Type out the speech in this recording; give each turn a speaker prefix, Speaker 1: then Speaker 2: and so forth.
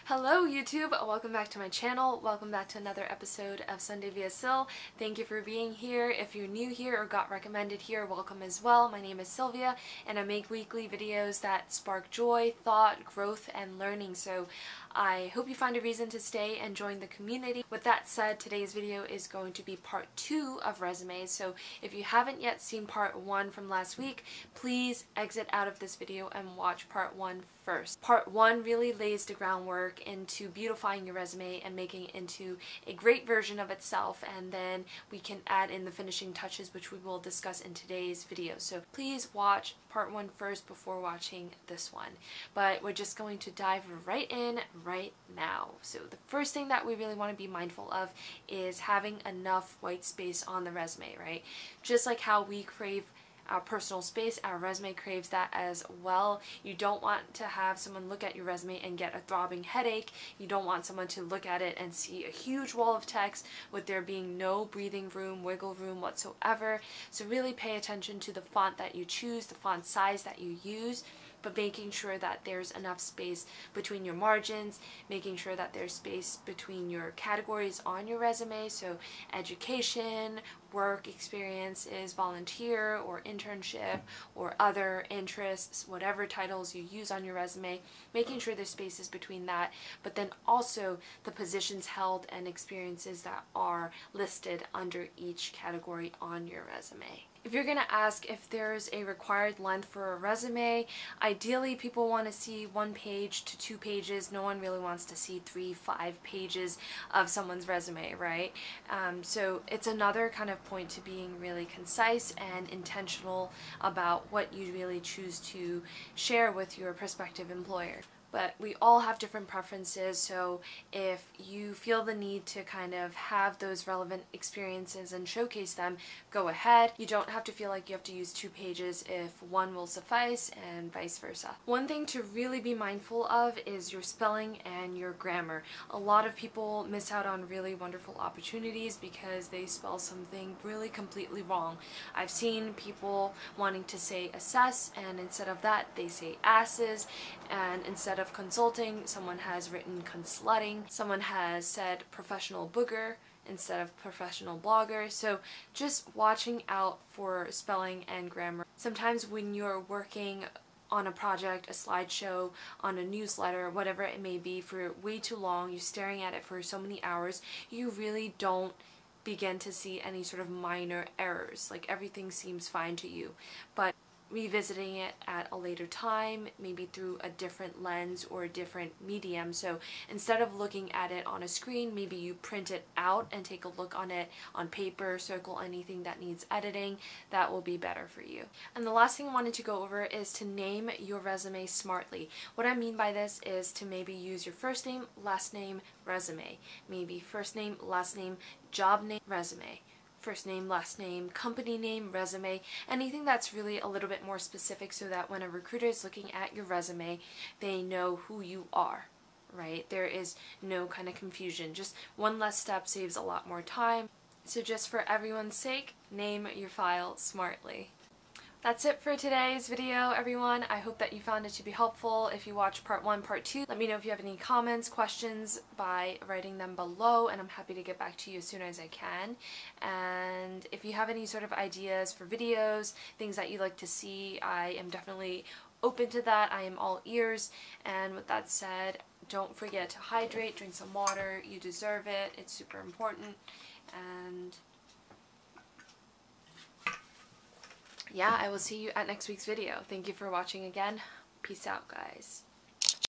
Speaker 1: Hello YouTube, welcome back to my channel. Welcome back to another episode of Sunday via Sil. Thank you for being here. If you're new here or got recommended here, welcome as well. My name is Sylvia and I make weekly videos that spark joy, thought, growth, and learning. So I hope you find a reason to stay and join the community. With that said, today's video is going to be part 2 of resumes. So if you haven't yet seen part 1 from last week, please exit out of this video and watch part 1 first. Part 1 really lays the groundwork into beautifying your resume and making it into a great version of itself, and then we can add in the finishing touches, which we will discuss in today's video. So please watch part 1 first before watching this one. But we're just going to dive right in right now. So the first thing that we really want to be mindful of is having enough white space on the resume, right? Just like how we crave our personal space, our resume craves that as well. You don't want to have someone look at your resume and get a throbbing headache. You don't want someone to look at it and see a huge wall of text with there being no breathing room, wiggle room whatsoever. So really pay attention to the font that you choose, the font size that you use, but making sure that there's enough space between your margins, making sure that there's space between your categories on your resume, so education, work experiences, volunteer or internship, or other interests, whatever titles you use on your resume, making sure there's spaces between that, but then also the positions held and experiences that are listed under each category on your resume. If you're going to ask if there's a required length for a resume, ideally people want to see 1 page to 2 pages. No one really wants to see 3-5 pages of someone's resume, right? So it's another kind of point to being really concise and intentional about what you really choose to share with your prospective employer. But we all have different preferences, so if you feel the need to kind of have those relevant experiences and showcase them, go ahead. You don't have to feel like you have to use 2 pages if 1 will suffice, and vice versa. One thing to really be mindful of is your spelling and your grammar. A lot of people miss out on really wonderful opportunities because they spell something really completely wrong. I've seen people wanting to say assess, and instead of that they say asses, and instead of consulting, someone has written consulting. Someone has said professional booger instead of professional blogger. So just watching out for spelling and grammar. Sometimes when you're working on a project, a slideshow, on a newsletter, whatever it may be, for way too long, you're staring at it for so many hours, you really don't begin to see any sort of minor errors. Like everything seems fine to you. But revisiting it at a later time, maybe through a different lens or a different medium. So instead of looking at it on a screen, maybe you print it out and take a look on it on paper, circle anything that needs editing. That will be better for you. And the last thing I wanted to go over is to name your resume smartly. What I mean by this is to maybe use your first name, last name, resume. Maybe first name, last name, job name, resume. First name, last name, company name, resume, anything that's really a little bit more specific so that when a recruiter is looking at your resume, they know who you are, right? There is no kind of confusion. Just one less step saves a lot more time. So just for everyone's sake, name your file smartly. That's it for today's video, everyone. I hope that you found it to be helpful. If you watched part 1, part 2, let me know if you have any comments, questions by writing them below, and I'm happy to get back to you as soon as I can. And if you have any sort of ideas for videos, things that you'd like to see, I am definitely open to that. I am all ears. And with that said, don't forget to hydrate, drink some water. You deserve it. It's super important. And yeah, I will see you at next week's video. Thank you for watching again. Peace out, guys.